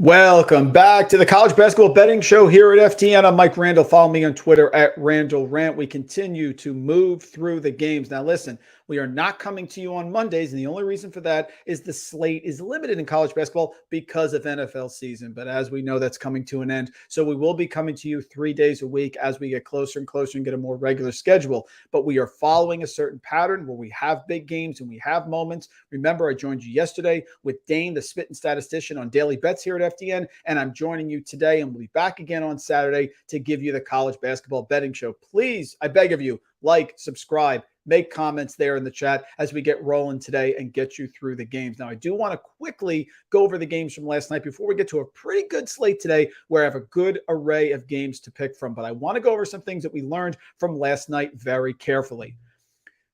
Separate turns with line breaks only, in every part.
Welcome back to the College Basketball Betting Show here at FTN. I'm Mike Randle. Follow me on Twitter at Randle Rant. We continue to move through the games. Now, listen, we are not coming to you on Mondays, and the only reason for that is the slate is limited in college basketball because of NFL season. But as we know, that's coming to an end. So we will be coming to you 3 days a week as we get closer and closer and get a more regular schedule. But we are following a certain pattern where we have big games and we have moments. Remember, I joined you yesterday with Dane, the spitting statistician, on Daily Bets here at FTN, and I'm joining you today, and we'll be back again on Saturday to give you the College Basketball Betting Show. Please, I beg of you, like, subscribe, make comments there in the chat as we get rolling today and get you through the games. Now, I do want to quickly go over the games from last night before we get to a pretty good slate today where I have a good array of games to pick from, but I want to go over some things that we learned from last night very carefully.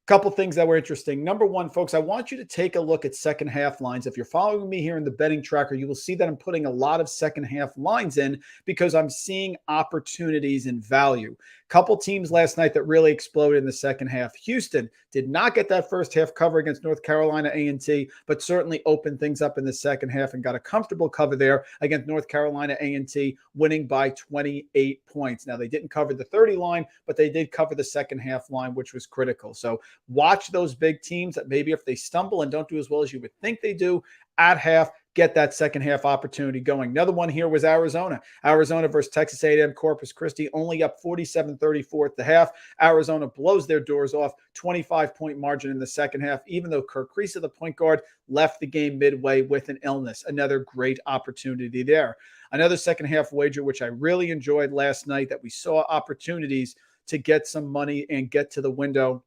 Couple things that were interesting. Number one, folks, I want you to take a look at second half lines. If you're following me here in the betting tracker, you will see that I'm putting a lot of second half lines in because I'm seeing opportunities in value. Couple teams last night that really exploded in the second half. Houston did not get that first half cover against North Carolina A&T, but certainly opened things up in the second half and got a comfortable cover there against North Carolina A&T, winning by 28 points. Now, they didn't cover the 30 line, but they did cover the second half line, which was critical. So watch those big teams that maybe if they stumble and don't do as well as you would think they do at half, get that second half opportunity going. Another one here was Arizona. Arizona versus Texas A&M Corpus Christi, only up 47-34 at the half. Arizona blows their doors off, 25-point margin in the second half, even though Kirk Creesa, the point guard, left the game midway with an illness. Another great opportunity there. Another second half wager, which I really enjoyed last night, that we saw opportunities to get some money and get to the window,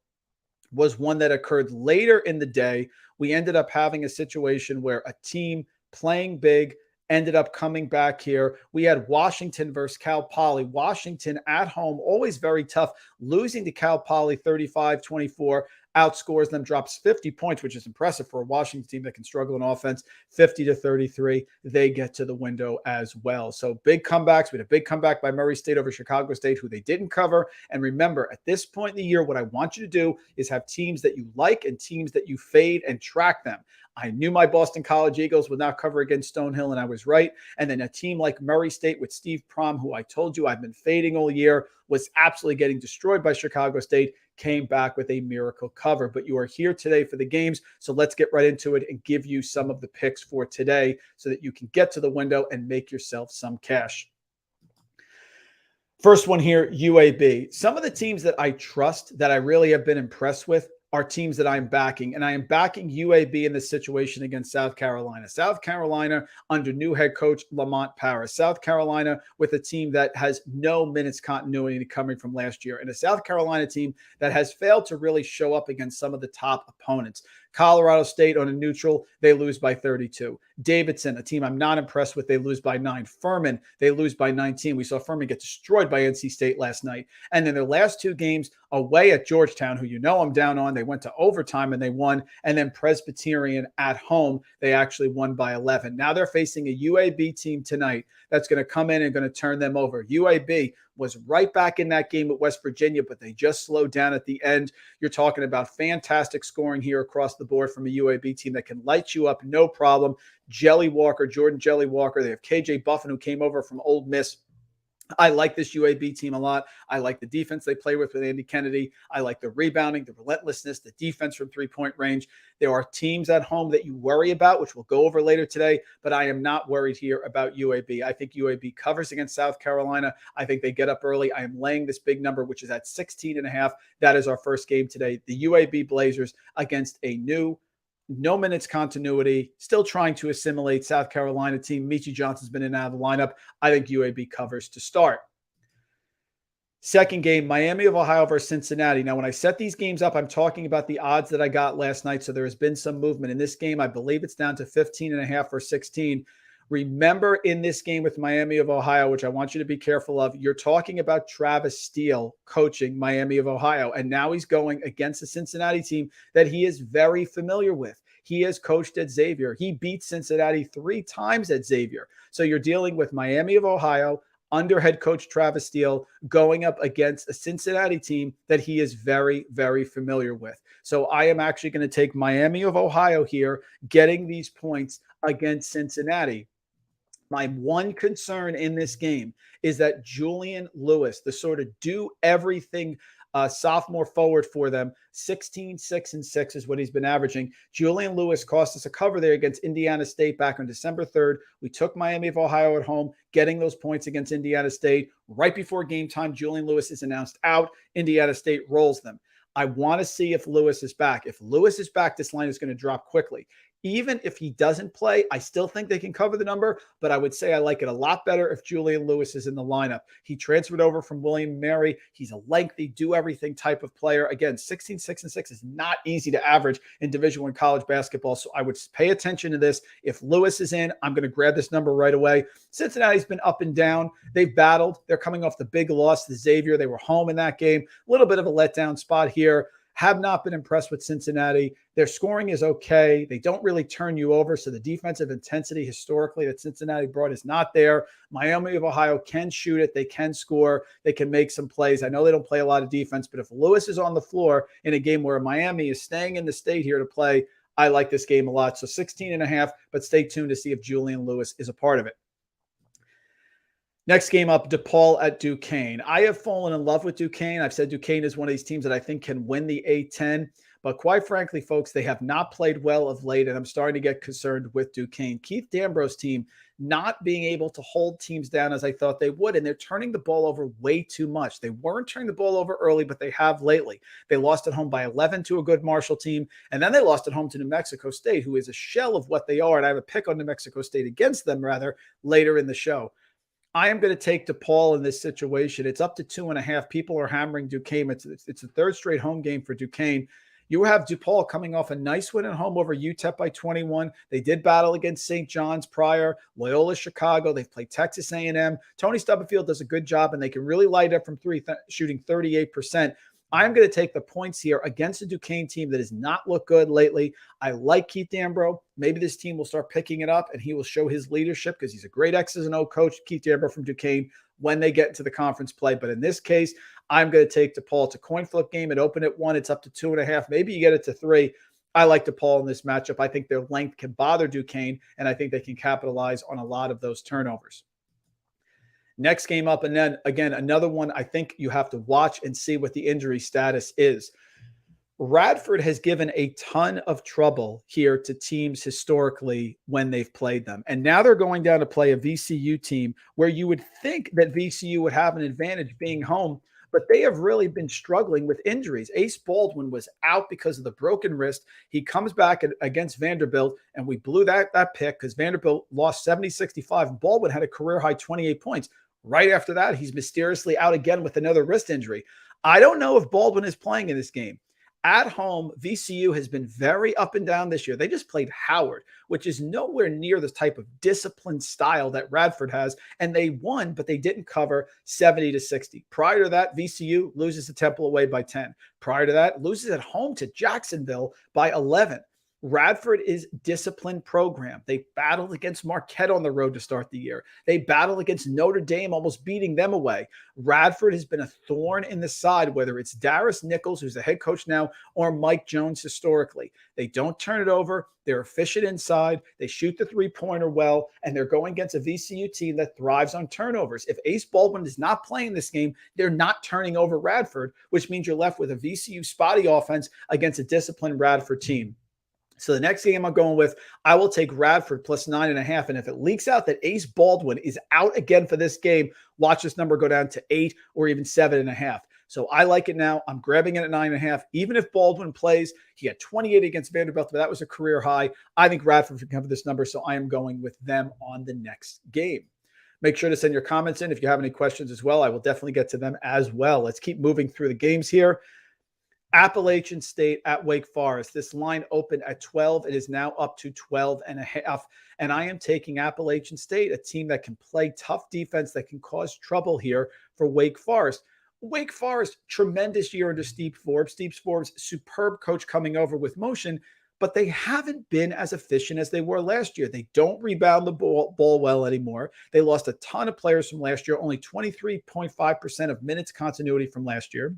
was one that occurred later in the day. We ended up having a situation where a team playing big ended up coming back here. We had Washington versus Cal Poly. Washington at home, always very tough, losing to Cal Poly 35-24, outscores them, drops 50 points, which is impressive for a Washington team that can struggle in offense, 50-33. They get to the window as well. So big comebacks. We had a big comeback by Murray State over Chicago State, who they didn't cover. And remember, at this point in the year, what I want you to do is have teams that you like and teams that you fade and track them. I knew my Boston College Eagles would not cover against Stonehill, and I was right. And then a team like Murray State with Steve Prom, who I told you I've been fading all year, was absolutely getting destroyed by Chicago State, came back with a miracle cover. But you are here today for the games, so let's get right into it and give you some of the picks for today so that you can get to the window and make yourself some cash. First one here, UAB. Some of the teams that I trust, that I really have been impressed with, are teams that I'm backing, and I am backing UAB in this situation against South Carolina. South Carolina under new head coach Lamont Paris. South Carolina with a team that has no minutes continuity coming from last year, and a South Carolina team that has failed to really show up against some of the top opponents. Colorado State on a neutral, they lose by 32. Davidson, a team I'm not impressed with, they lose by 9. Furman, they lose by 19. We saw Furman get destroyed by NC State last night. And then their last 2 games away at Georgetown, who you know I'm down on, they went to overtime and they won. And then Presbyterian at home, they actually won by 11. Now they're facing a UAB team tonight that's going to come in and going to turn them over. UAB was right back in that game with West Virginia, but they just slowed down at the end. You're talking about fantastic scoring here across the board from a UAB team that can light you up, no problem. Jordan Jelly Walker. They have KJ Buffin, who came over from Ole Miss. I like this UAB team a lot. I like the defense they play with Andy Kennedy. I like the rebounding, the relentlessness, the defense from three-point range. There are teams at home that you worry about, which we'll go over later today, but I am not worried here about UAB. I think UAB covers against South Carolina. I think they get up early. I am laying this big number, which is at 16.5. That is our first game today. The UAB Blazers against a new no minutes continuity, still trying to assimilate South Carolina team. Michi Johnson's been in and out of the lineup. I think UAB covers to start. Second game, Miami of Ohio versus Cincinnati. Now, when I set these games up, I'm talking about the odds that I got last night. So there has been some movement in this game. I believe it's down to 15.5 or 16. Remember, in this game with Miami of Ohio, which I want you to be careful of, you're talking about Travis Steele coaching Miami of Ohio, and now he's going against a Cincinnati team that he is very familiar with. He has coached at Xavier. He beat Cincinnati 3 times at Xavier. So you're dealing with Miami of Ohio under head coach Travis Steele going up against a Cincinnati team that he is very, very familiar with. So I am actually going to take Miami of Ohio here, getting these points against Cincinnati. My one concern in this game is that Julian Lewis, the sort of do everything sophomore forward for them, 16, 6, and 6 is what he's been averaging. Julian Lewis cost us a cover there against Indiana State back on December 3rd. We took Miami of Ohio at home, getting those points against Indiana State. Right before game time, Julian Lewis is announced out. Indiana State rolls them. I want to see if Lewis is back. If Lewis is back, this line is going to drop quickly. Even if he doesn't play, I still think they can cover the number, but I would say I like it a lot better if Julian Lewis is in the lineup. He transferred over from William & Mary. He's a lengthy, do-everything type of player. Again, 16, 6, and 6 is not easy to average in Division I college basketball, so I would pay attention to this. If Lewis is in, I'm going to grab this number right away. Cincinnati's been up and down. They've battled. They're coming off the big loss to Xavier. They were home in that game. A little bit of a letdown spot here. Have not been impressed with Cincinnati. Their scoring is okay. They don't really turn you over, so the defensive intensity historically that Cincinnati brought is not there. Miami of Ohio can shoot it. They can score. They can make some plays. I know they don't play a lot of defense, but if Lewis is on the floor in a game where Miami is staying in the state here to play, I like this game a lot. So 16.5, but stay tuned to see if Julian Lewis is a part of it. Next game up, DePaul at Duquesne. I have fallen in love with Duquesne. I've said Duquesne is one of these teams that I think can win the A-10. But quite frankly, folks, they have not played well of late, and I'm starting to get concerned with Duquesne. Keith Dambro's team not being able to hold teams down as I thought they would, and they're turning the ball over way too much. They weren't turning the ball over early, but they have lately. They lost at home by 11 to a good Marshall team, and then they lost at home to New Mexico State, who is a shell of what they are, and I have a pick on New Mexico State against them, rather, later in the show. I am going to take DePaul in this situation. It's up to 2.5. People are hammering Duquesne. It's the third straight home game for Duquesne. You have DePaul coming off a nice win at home over UTEP by 21. They did battle against St. John's prior, Loyola Chicago. They've played Texas A&M. Tony Stubblefield does a good job, and they can really light up from three, shooting 38%. I'm going to take the points here against a Duquesne team that has not looked good lately. I like Keith Dambro. Maybe this team will start picking it up, and he will show his leadership because he's a great X's and O coach, Keith Dambro from Duquesne, when they get into the conference play. But in this case, I'm going to take DePaul. It's a coin flip game. It opened at 1. It's up to 2.5. Maybe you get it to 3. I like DePaul in this matchup. I think their length can bother Duquesne, and I think they can capitalize on a lot of those turnovers. Next game up, and then again, another one I think you have to watch and see what the injury status is. Radford has given a ton of trouble here to teams historically when they've played them. And now they're going down to play a VCU team where you would think that VCU would have an advantage being home, but they have really been struggling with injuries. Ace Baldwin was out because of the broken wrist. He comes back against Vanderbilt, and we blew that pick because Vanderbilt lost 70-65, and Baldwin had a career-high 28 points. Right after that, he's mysteriously out again with another wrist injury. I don't know if Baldwin is playing in this game. At home, VCU has been very up and down this year. They just played Howard, which is nowhere near the type of disciplined style that Radford has, and they won, but they didn't cover 70-60. Prior to that, VCU loses to Temple away by 10. Prior to that, loses at home to Jacksonville by 11. Radford is a disciplined program. They battled against Marquette on the road to start the year. They battled against Notre Dame, almost beating them away. Radford has been a thorn in the side, whether it's Darius Nichols, who's the head coach now, or Mike Jones historically. They don't turn it over. They're efficient inside. They shoot the three-pointer well, and they're going against a VCU team that thrives on turnovers. If Ace Baldwin is not playing this game, they're not turning over Radford, which means you're left with a VCU spotty offense against a disciplined Radford team. So the next game I'm going with, I will take Radford plus 9.5. And if it leaks out that Ace Baldwin is out again for this game, watch this number go down to 8 or even 7.5. So I like it now. I'm grabbing it at 9.5. Even if Baldwin plays, he had 28 against Vanderbilt, but that was a career high. I think Radford can cover this number, so I am going with them on the next game. Make sure to send your comments in if you have any questions as well. I will definitely get to them as well. Let's keep moving through the games here. Appalachian State at Wake Forest. This line opened at 12. It is now up to 12.5. And I am taking Appalachian State, a team that can play tough defense, that can cause trouble here for Wake Forest. Wake Forest, tremendous year under Steve Forbes. Steve Forbes, superb coach coming over with motion, but they haven't been as efficient as they were last year. They don't rebound the ball well anymore. They lost a ton of players from last year, only 23.5% of minutes continuity from last year.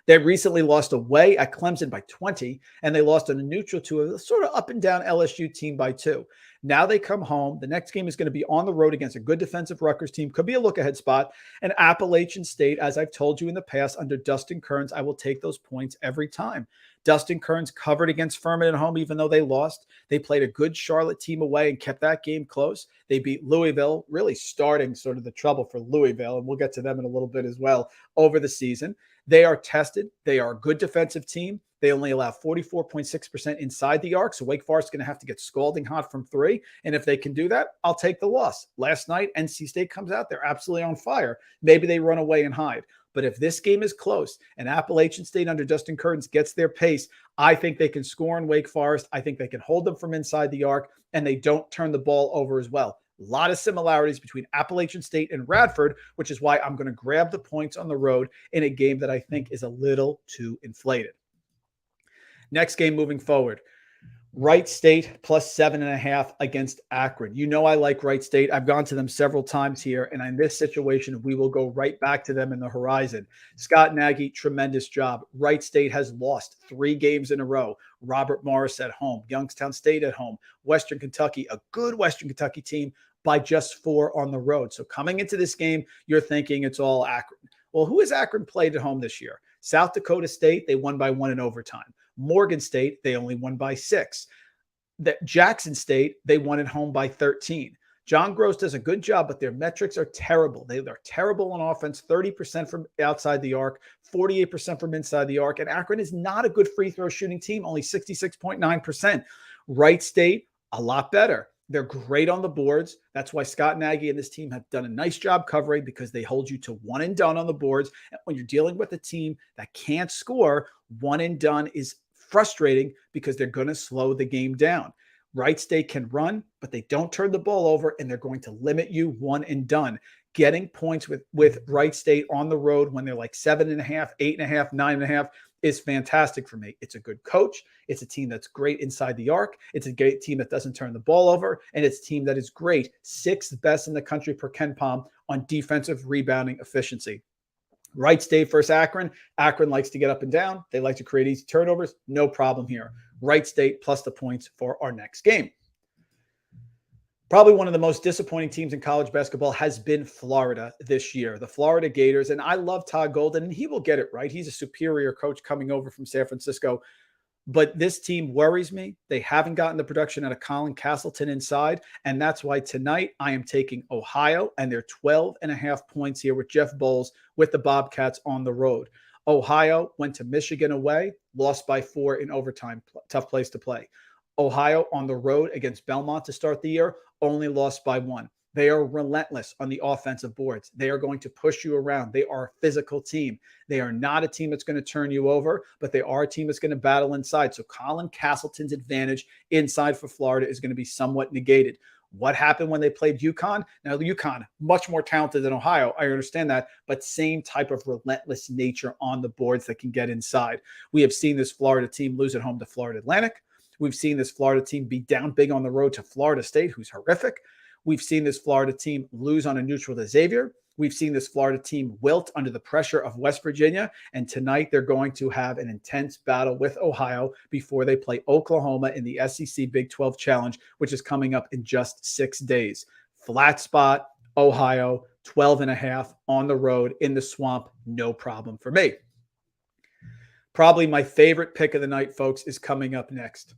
They recently lost away at Clemson by 20, and they lost on a neutral to a sort of up and down LSU team by 2. Now they come home. The next game is going to be on the road against a good defensive Rutgers team. Could be a look-ahead spot. And Appalachian State, as I've told you in the past, under Dustin Kearns, I will take those points every time. Dustin Kearns covered against Furman at home, even though they lost. They played a good Charlotte team away and kept that game close. They beat Louisville, really starting sort of the trouble for Louisville, and we'll get to them in a little bit as well over the season. They are tested. They are a good defensive team. They only allow 44.6% inside the arc, so Wake Forest is going to have to get scalding hot from 3. And if they can do that, I'll take the loss. Last night, NC State comes out. They're absolutely on fire. Maybe they run away and hide. But if this game is close and Appalachian State under Dustin Kearns gets their pace, I think they can score in Wake Forest. I think they can hold them from inside the arc, and they don't turn the ball over as well. A lot of similarities between Appalachian State and Radford, which is why I'm going to grab the points on the road in a game that I think is a little too inflated. Next game moving forward. Wright State plus 7.5 against Akron. You know I like Wright State. I've gone to them several times here, and in this situation, we will go right back to them in the horizon. Scott Nagy, tremendous job. Wright State has lost 3 games in a row. Robert Morris at home, Youngstown State at home, Western Kentucky, a good Western Kentucky team, by just 4 on the road. So coming into this game, you're thinking it's all Akron. Well, who has Akron played at home this year? South Dakota State, they won by 1 in overtime. Morgan State, they only won by 6. Jackson State, they won at home by 13. John Gross does a good job, but their metrics are terrible. They are terrible on offense, 30% from outside the arc, 48% from inside the arc. And Akron is not a good free throw shooting team, only 66.9%. Wright State, a lot better. They're great on the boards. That's why Scott Nagy and this team have done a nice job covering, because they hold you to 1 and done on the boards. And when you're dealing with a team that can't score, 1 and done is frustrating because they're going to slow the game down. Wright State can run, but they don't turn the ball over, and they're going to limit you 1 and done. Getting points with Wright State on the road when they're like 7.5, 8.5, 9.5 is fantastic for me. It's a good coach. It's a team that's great inside the arc. It's a great team that doesn't turn the ball over, and it's a team that is great, 6th best in the country per KenPom on defensive rebounding efficiency. Wright State versus Akron. Akron likes to get up and down. They like to create easy turnovers. No problem here. Wright State plus the points for our next game. Probably one of the most disappointing teams in college basketball has been Florida this year, the Florida Gators. And I love Todd Golden, and he will get it right. He's a superior coach coming over from San Francisco. But this team worries me. They haven't gotten the production out of Colin Castleton inside. And that's why tonight I am taking Ohio and their 12.5 points here with Jeff Bowles with the Bobcats on the road. Ohio went to Michigan away, lost by 4 in overtime. Tough place to play. Ohio on the road against Belmont to start the year, only lost by 1. They are relentless on the offensive boards. They are going to push you around. They are a physical team. They are not a team that's going to turn you over, but they are a team that's going to battle inside. So Colin Castleton's advantage inside for Florida is going to be somewhat negated. What happened when they played UConn? Now, UConn, much more talented than Ohio. I understand that, but same type of relentless nature on the boards that can get inside. We have seen this Florida team lose at home to Florida Atlantic. We've seen this Florida team be down big on the road to Florida State, who's horrific. We've seen this Florida team lose on a neutral to Xavier. We've seen this Florida team wilt under the pressure of West Virginia. And tonight they're going to have an intense battle with Ohio before they play Oklahoma in the SEC Big 12 Challenge, which is coming up in just 6 days. Flat spot, Ohio, 12.5 on the road in the swamp. No problem for me. Probably my favorite pick of the night, folks, is coming up next.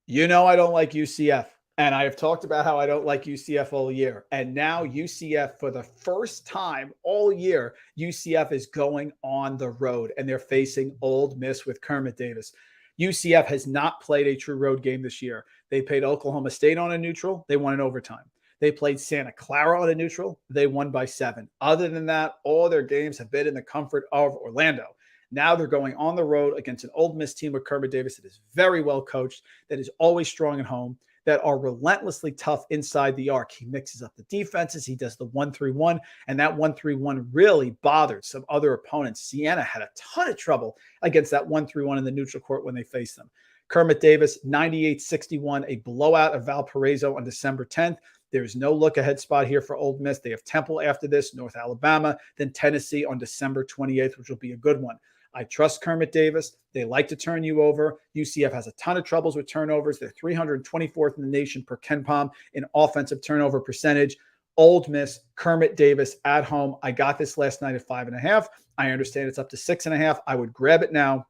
You know I don't like UCF. And I have talked about how I don't like UCF all year. And now UCF, for the first time all year, UCF is going on the road, and they're facing Ole Miss with Kermit Davis. UCF has not played a true road game this year. They played Oklahoma State on a neutral. They won in overtime. They played Santa Clara on a neutral. They won by 7. Other than that, all their games have been in the comfort of Orlando. Now they're going on the road against an Ole Miss team with Kermit Davis that is very well coached, that is always strong at home, that are relentlessly tough inside the arc. He mixes up the defenses. He does the 1-3-1, and that 1-3-1 really bothered some other opponents. Siena had a ton of trouble against that 1-3-1 in the neutral court when they faced them. Kermit Davis, 98-61, a blowout of Valparaiso on December 10th. There's no look-ahead spot here for Ole Miss. They have Temple after this, North Alabama, then Tennessee on December 28th, which will be a good one. I trust Kermit Davis. They like to turn you over. UCF has a ton of troubles with turnovers. They're 324th in the nation per KenPom in offensive turnover percentage. Ole Miss, Kermit Davis at home. I got this last night at 5.5. I understand it's up to 6.5. I would grab it now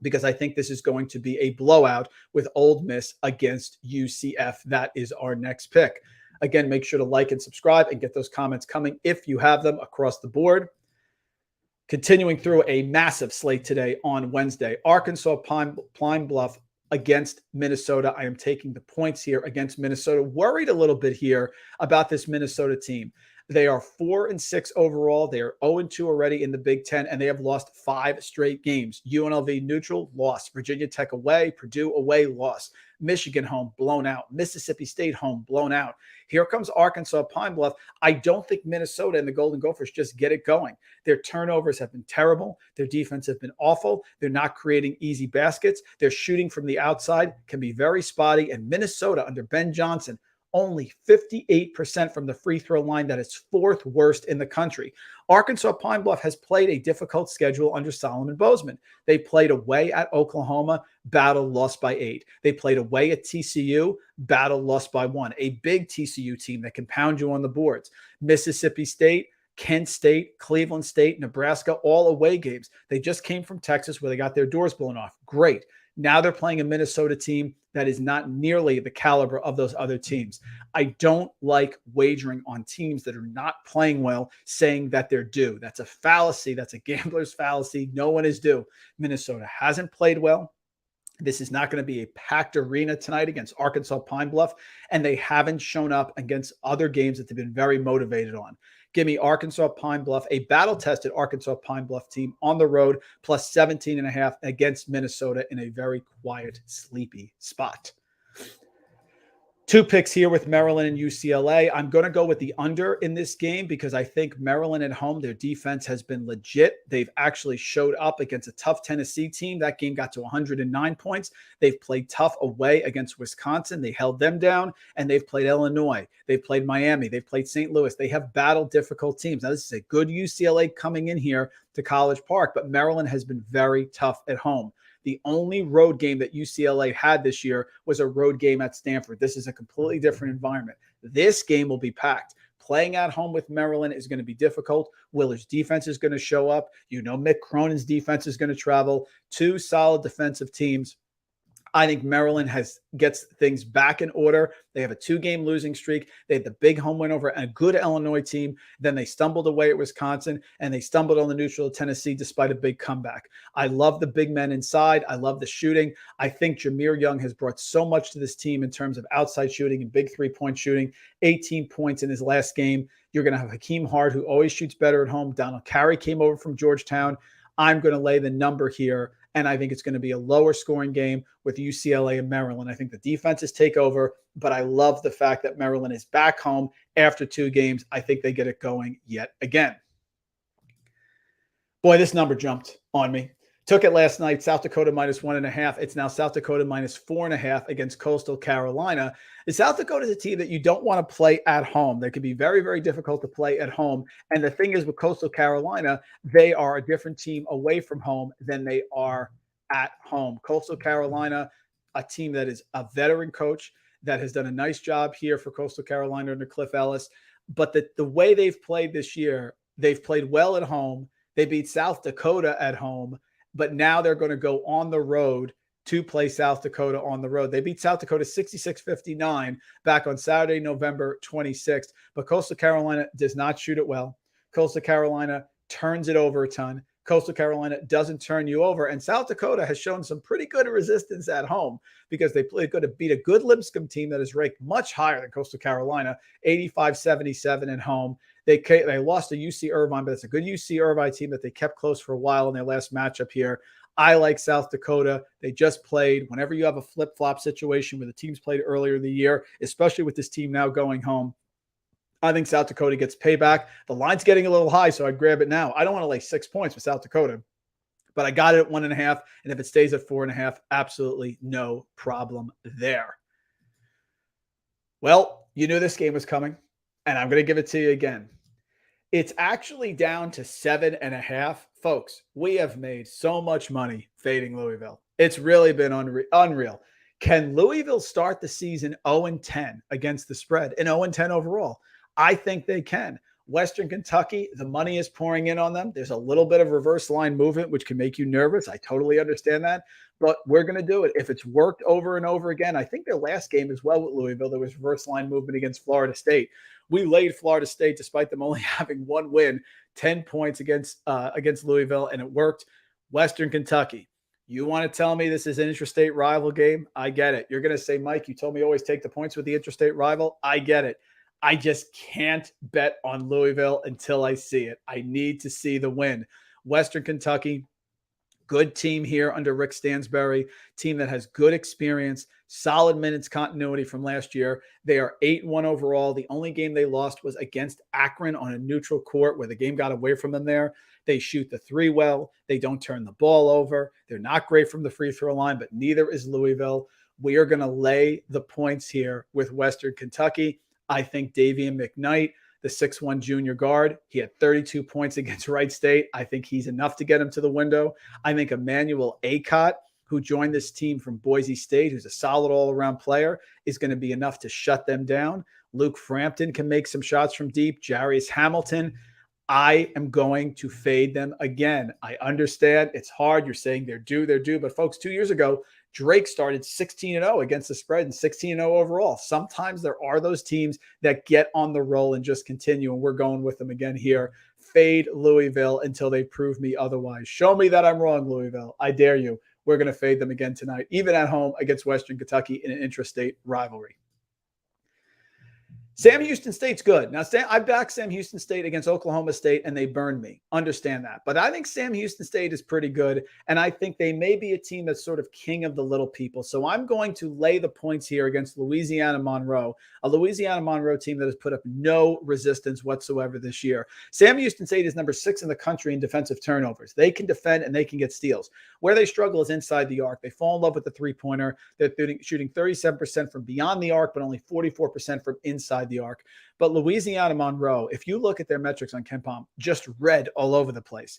because I think this is going to be a blowout with Ole Miss against UCF. That is our next pick. Again, make sure to like and subscribe and get those comments coming if you have them across the board. Continuing through a massive slate today on Wednesday, Arkansas Pine Bluff against Minnesota. I am taking the points here against Minnesota. Worried a little bit here about this Minnesota team. They are 4-6 overall. They are 0-2 already in the Big Ten, and they have lost 5 straight games. UNLV neutral, loss. Virginia Tech away. Purdue away, loss. Michigan home, blown out. Mississippi State home, blown out. Here comes Arkansas Pine Bluff. I don't think Minnesota and the Golden Gophers just get it going. Their turnovers have been terrible. Their defense have been awful. They're not creating easy baskets. Their shooting from the outside can be very spotty. And Minnesota under Ben Johnson, only 58% from the free throw line. That is 4th worst in the country. Arkansas Pine Bluff has played a difficult schedule under Solomon Bozeman. They played away at Oklahoma, battle lost by 8. They played away at TCU, battle lost by 1. A big TCU team that can pound you on the boards. Mississippi State, Kent State, Cleveland State, Nebraska, all away games. They just came from Texas where they got their doors blown off. Great. Now they're playing a Minnesota team that is not nearly the caliber of those other teams. I don't like wagering on teams that are not playing well, saying that they're due. That's a fallacy. That's a gambler's fallacy. No one is due. Minnesota hasn't played well. This is not going to be a packed arena tonight against Arkansas Pine Bluff, and they haven't shown up against other games that they've been very motivated on. Give me Arkansas Pine Bluff, a battle-tested Arkansas Pine Bluff team on the road, plus 17.5 against Minnesota in a very quiet, sleepy spot. 2 picks here with Maryland and UCLA. I'm going to go with the under in this game because I think Maryland at home, their defense has been legit. They've actually showed up against a tough Tennessee team. That game got to 109 points. They've played tough away against Wisconsin. They held them down, and they've played Illinois. They've played Miami. They've played St. Louis. They have battled difficult teams. Now, this is a good UCLA coming in here to College Park, but Maryland has been very tough at home. The only road game that UCLA had this year was a road game at Stanford. This is a completely different environment. This game will be packed. Playing at home with Maryland is going to be difficult. Willard's defense is going to show up. You know, Mick Cronin's defense is going to travel. 2 solid defensive teams. I think Maryland gets things back in order. They have a 2-game losing streak. They had the big home win over a good Illinois team. Then they stumbled away at Wisconsin, and they stumbled on the neutral at Tennessee despite a big comeback. I love the big men inside. I love the shooting. I think Jameer Young has brought so much to this team in terms of outside shooting and big 3-point shooting. 18 points in his last game. You're going to have Hakeem Hart, who always shoots better at home. Donald Carey came over from Georgetown. I'm going to lay the number here, and I think it's going to be a lower scoring game with UCLA and Maryland. I think the defenses take over, but I love the fact that Maryland is back home after 2 games. I think they get it going yet again. Boy, this number jumped on me. Took it last night, South Dakota minus 1.5. It's now South Dakota minus 4.5 against Coastal Carolina. The South Dakota is a team that you don't want to play at home. They can be very, very difficult to play at home. And the thing is with Coastal Carolina, they are a different team away from home than they are at home. Coastal Carolina, a team that is a veteran coach that has done a nice job here for Coastal Carolina under Cliff Ellis. But the way they've played this year, they've played well at home. They beat South Dakota at home. But now they're going to go on the road to play South Dakota on the road. They beat South Dakota 66-59 back on Saturday, November 26th. But Coastal Carolina does not shoot it well. Coastal Carolina turns it over a ton. Coastal Carolina doesn't turn you over. And South Dakota has shown some pretty good resistance at home because they played good to beat a good Lipscomb team that is ranked much higher than Coastal Carolina, 85-77 at home. They lost to UC Irvine, but it's a good UC Irvine team that they kept close for a while in their last matchup here. I like South Dakota. They just played. Whenever you have a flip-flop situation where the teams played earlier in the year, especially with this team now going home, I think South Dakota gets payback. The line's getting a little high, so I'd grab it now. I don't want to lay 6 points with South Dakota, but I got it at 1.5, and if it stays at 4.5, absolutely no problem there. Well, You knew this game was coming, and I'm going to give it to you again. It's actually down to 7.5. Folks, we have made so much money fading Louisville. It's really been unreal. Can Louisville start the season 0-10 against the spread and 0-10 overall? I think they can. Western Kentucky, the money is pouring in on them. There's a little bit of reverse line movement, which can make you nervous. I totally understand that, but we're going to do it. If it's worked over and over again, I think their last game as well with Louisville, there was reverse line movement against Florida State. We laid Florida State despite them only having one win, 10 points against Louisville, and it worked. Western Kentucky. You want to tell me this is an interstate rival game? I get it. You're going to say, Mike, you told me always take the points with the interstate rival. I get it. I just can't bet on Louisville until I see it. I need to see the win. Western Kentucky, good team here under Rick Stansbury, team that has good experience, solid minutes continuity from last year. They are 8-1 overall. The only game they lost was against Akron on a neutral court where the game got away from them there. They shoot the three well. They don't turn the ball over. They're not great from the free throw line, but neither is Louisville. We are going to lay the points here with Western Kentucky. I think Davian McKnight, the 6'1 junior guard, he had 32 points against Wright State. I think he's enough to get him to the window. I think Emmanuel Acott, who joined this team from Boise State, who's a solid all-around player, is going to be enough to shut them down. Luke Frampton can make some shots from deep. Jarius Hamilton, I am going to fade them again. I understand it's hard. You're saying they're due. But folks, 2 years ago, Drake started 16-0 against the spread and 16-0 overall. Sometimes there are those teams that get on the roll and just continue, and we're going with them again here. Fade Louisville until they prove me otherwise. Show me that I'm wrong, Louisville. I dare you. We're going to fade them again tonight, even at home against Western Kentucky in an intrastate rivalry. Sam Houston State's good. Now, I backed Sam Houston State against Oklahoma State, and they burned me. Understand that. But I think Sam Houston State is pretty good, and I think they may be a team that's sort of king of the little people. So I'm going to lay the points here against Louisiana Monroe, a Louisiana Monroe team that has put up no resistance whatsoever this year. Sam Houston State is number 6 in the country in defensive turnovers. They can defend, and they can get steals. Where they struggle is inside the arc. They fall in love with the three-pointer. They're shooting 37% from beyond the arc, but only 44% from inside the arc. But Louisiana Monroe, if you look at their metrics on KenPom, just red all over the place.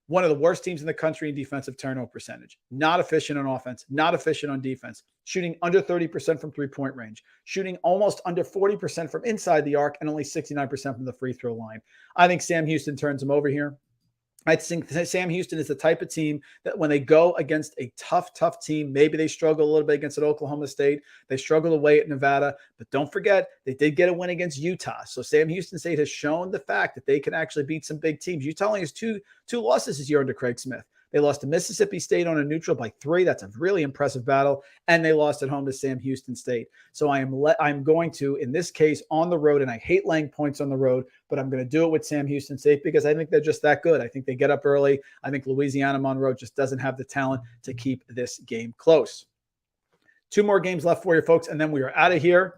One of the worst teams in the country in defensive turnover percentage. Not efficient on offense, not efficient on defense. Shooting under 30% from three-point range. Shooting almost under 40% from inside the arc and only 69% from the free throw line. I think Sam Houston turns them over here. I think Sam Houston is the type of team that when they go against a tough team, maybe they struggle a little bit against Oklahoma State. They struggle away at Nevada. But don't forget, they did get a win against Utah. So Sam Houston State has shown the fact that they can actually beat some big teams. Utah only has two losses this year under Craig Smith. They lost to Mississippi State on a neutral by 3. That's a really impressive battle. And they lost at home to Sam Houston State. So I'm going to, in this case, on the road, and I hate laying points on the road, but I'm going to do it with Sam Houston State because I think they're just that good. I think they get up early. I think Louisiana Monroe just doesn't have the talent to keep this game close. 2 more games left for you, folks, and then we are out of here.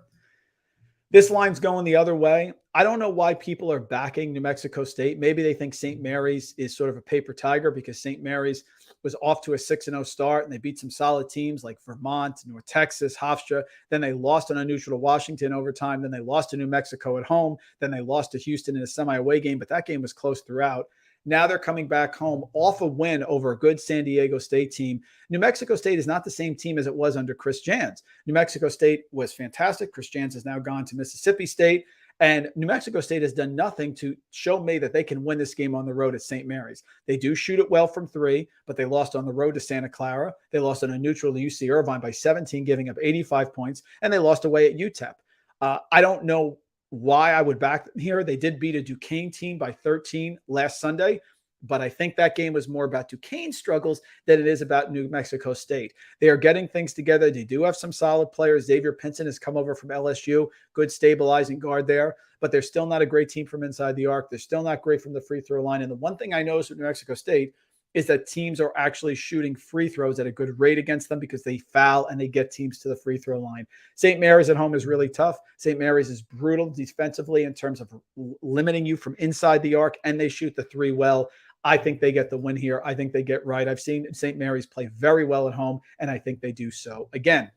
This line's going the other way. I don't know why people are backing New Mexico State. Maybe they think St. Mary's is sort of a paper tiger because St. Mary's was off to a 6-0 start, and they beat some solid teams like Vermont, North Texas, Hofstra. Then they lost on a neutral to Washington overtime. Then they lost to New Mexico at home. Then they lost to Houston in a semi-away game, but that game was close throughout. Now they're coming back home off a win over a good San Diego State team. New Mexico State is not the same team as it was under Chris Jans. New Mexico State was fantastic. Chris Jans has now gone to Mississippi State. And New Mexico State has done nothing to show me that they can win this game on the road at St. Mary's. They do shoot it well from 3, but they lost on the road to Santa Clara. They lost on a neutral to UC Irvine by 17, giving up 85 points. And they lost away at UTEP. I don't know why I would back them here. They did beat a Duquesne team by 13 last Sunday, but I think that game was more about Duquesne's struggles than it is about New Mexico State. They are getting things together. They do have some solid players. Xavier Pinson has come over from LSU, good stabilizing guard there, but they're still not a great team from inside the arc. They're still not great from the free throw line. And the one thing I noticed with New Mexico State is that teams are actually shooting free throws at a good rate against them because they foul and they get teams to the free throw line. St. Mary's at home is really tough. St. Mary's is brutal defensively in terms of limiting you from inside the arc, and they shoot the 3 well. I think they get the win here. I think they get right. I've seen St. Mary's play very well at home, and I think they do so again.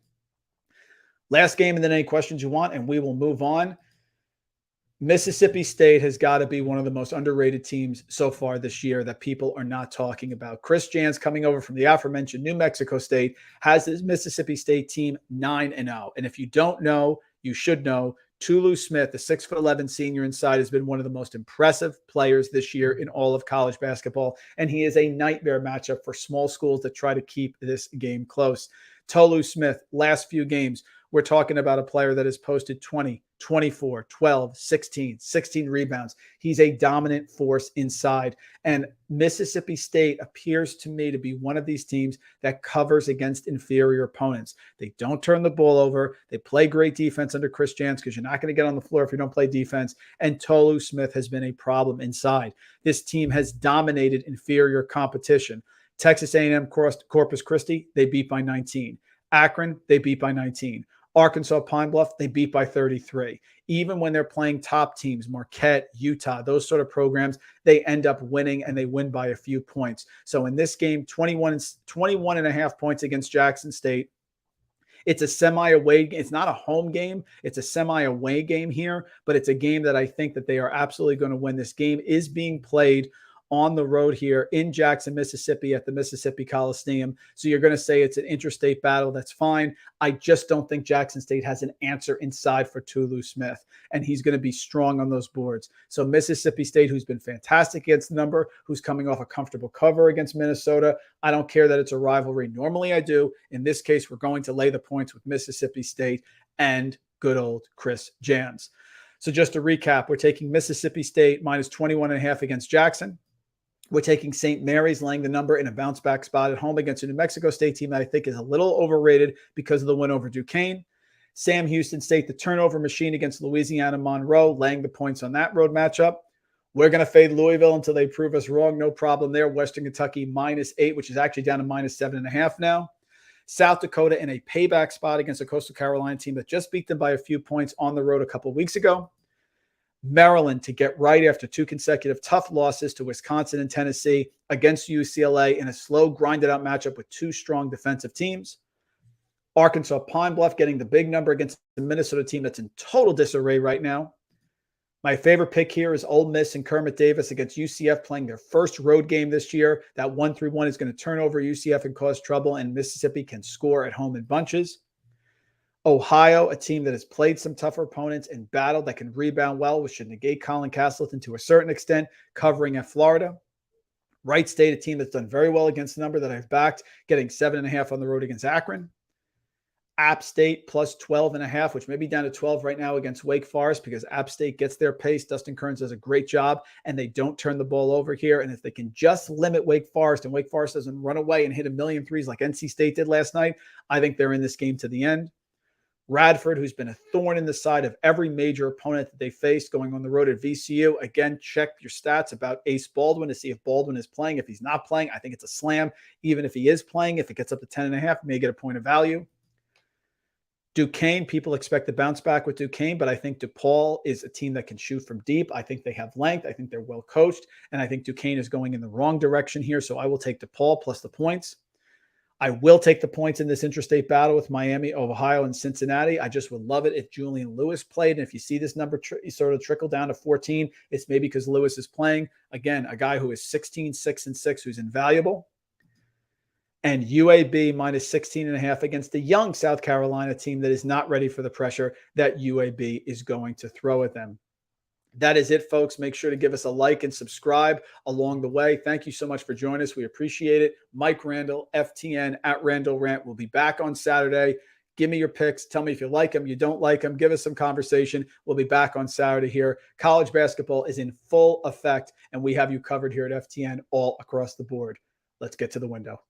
Last game, and then any questions you want, and we will move on. Mississippi State has got to be one of the most underrated teams so far this year that people are not talking about. Chris Jans, coming over from the aforementioned New Mexico State, has his Mississippi State team 9-0. And if you don't know, you should know, Tulu Smith, the 6'11" senior inside, has been one of the most impressive players this year in all of college basketball. And he is a nightmare matchup for small schools that try to keep this game close. Tolu Smith, last few games, we're talking about a player that has posted 20, 24, 12, 16 rebounds. He's a dominant force inside. And Mississippi State appears to me to be one of these teams that covers against inferior opponents. They don't turn the ball over. They play great defense under Chris Jans because you're not going to get on the floor if you don't play defense. And Tolu Smith has been a problem inside. This team has dominated inferior competition. Texas A&M Corpus Christi, they beat by 19. Akron, they beat by 19. Arkansas Pine Bluff, they beat by 33. Even when they're playing top teams, Marquette, Utah, those sort of programs, they end up winning, and they win by a few points. So in this game, 21 and a half points against Jackson State. It's a semi-away game. It's not a home game. It's a semi-away game here, but it's a game that I think that they are absolutely going to win. This game is being played on the road here in Jackson, Mississippi at the Mississippi Coliseum. So you're going to say it's an interstate battle. That's fine. I just don't think Jackson State has an answer inside for Tulu Smith, and he's going to be strong on those boards. So Mississippi State, who's been fantastic against the number, who's coming off a comfortable cover against Minnesota. I don't care that it's a rivalry. Normally I do. In this case, we're going to lay the points with Mississippi State and good old Chris Jans. So just to recap, we're taking Mississippi State minus 21.5 against Jackson. We're taking St. Mary's, laying the number in a bounce-back spot at home against a New Mexico State team that I think is a little overrated because of the win over Duquesne. Sam Houston State, the turnover machine against Louisiana Monroe, laying the points on that road matchup. We're going to fade Louisville until they prove us wrong. No problem there. Western Kentucky -8, which is actually down to -7.5 now. South Dakota in a payback spot against a Coastal Carolina team that just beat them by a few points on the road a couple weeks ago. Maryland to get right after 2 consecutive tough losses to Wisconsin and Tennessee, against UCLA in a slow, grinded-out matchup with 2 strong defensive teams. Arkansas Pine Bluff getting the big number against the Minnesota team that's in total disarray right now. My favorite pick here is Ole Miss and Kermit Davis against UCF, playing their first road game this year. That 1-3-1 is going to turn over UCF and cause trouble, and Mississippi can score at home in bunches. Ohio, a team that has played some tougher opponents and battled, that can rebound well, which should negate Colin Castleton to a certain extent, covering at Florida. Wright State, a team that's done very well against the number that I've backed, getting 7.5 on the road against Akron. App State plus 12.5, which may be down to 12 right now against Wake Forest because App State gets their pace. Dustin Kearns does a great job, and they don't turn the ball over here. And if they can just limit Wake Forest, and Wake Forest doesn't run away and hit a million threes like NC State did last night, I think they're in this game to the end. Radford, who's been a thorn in the side of every major opponent that they faced, going on the road at VCU. Again, check your stats about Ace Baldwin to see if Baldwin is playing. If he's not playing, I think it's a slam. Even if he is playing, if it gets up to 10.5, may get a point of value. Duquesne, people expect to bounce back with Duquesne, but I think DePaul is a team that can shoot from deep. I think they have length. I think they're well coached, and I think Duquesne is going in the wrong direction here, so I will take DePaul plus the points. I will take the points in this interstate battle with Miami, Ohio, and Cincinnati. I just would love it if Julian Lewis played. And if you see this number sort of trickle down to 14, it's maybe because Lewis is playing. Again, a guy who is 16, 6, and 6, who's invaluable. And UAB minus 16.5 against the young South Carolina team that is not ready for the pressure that UAB is going to throw at them. That is it, folks. Make sure to give us a like and subscribe along the way. Thank you so much for joining us. We appreciate it. Mike Randle, FTN at Randle Rant. We'll be back on Saturday. Give me your picks. Tell me if you like them, you don't like them. Give us some conversation. We'll be back on Saturday here. College basketball is in full effect, and we have you covered here at FTN all across the board. Let's get to the window.